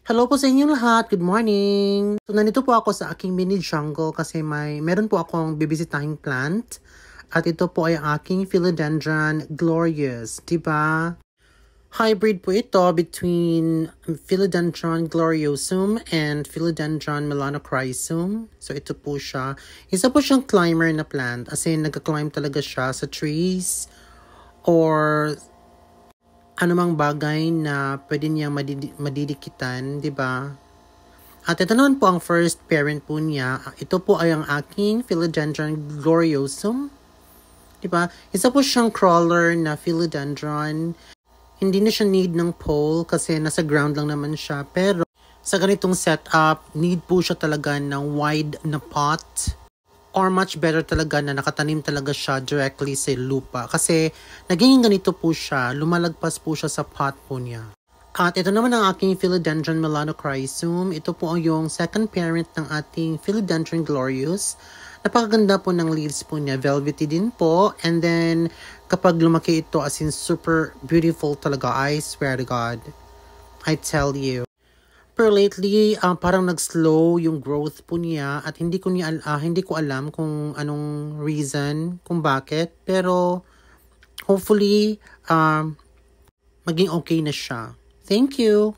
Hello po sa inyong lahat. Good morning. So, nandito po ako sa aking mini jungle kasi meron po akong bibisitahing plant. At ito po ay aking Philodendron glorious, diba? Hybrid po ito between Philodendron gloriosum and Philodendron melanocrysum. So, ito po siya. Isa po siyang climber na plant. As in, nagka-climb talaga siya sa trees or anumang bagay na pwede niyang madidikitan, di ba? At ito naman po ang first parent po niya. Ito po ay ang aking Philodendron gloriosum. Di ba? Isa po siyang crawler na philodendron. Hindi na siya need ng pole kasi nasa ground lang naman siya. Pero sa ganitong setup, need po siya talaga ng wide na pot. Or much better talaga na nakatanim talaga siya directly sa lupa. Kasi naging ganito po siya, lumalagpas po siya sa pot po niya. At ito naman ang aking Philodendron melanocrysum. Ito po yung second parent ng ating Philodendron glorious. Napakaganda po ng leaves po niya. Velvety din po. And then, kapag lumaki ito, as in super beautiful talaga. I swear to God. I tell you. Pero lately, parang nag-slow yung growth po niya at hindi ko alam kung anong reason, kung bakit. Pero hopefully, maging okay na siya. Thank you!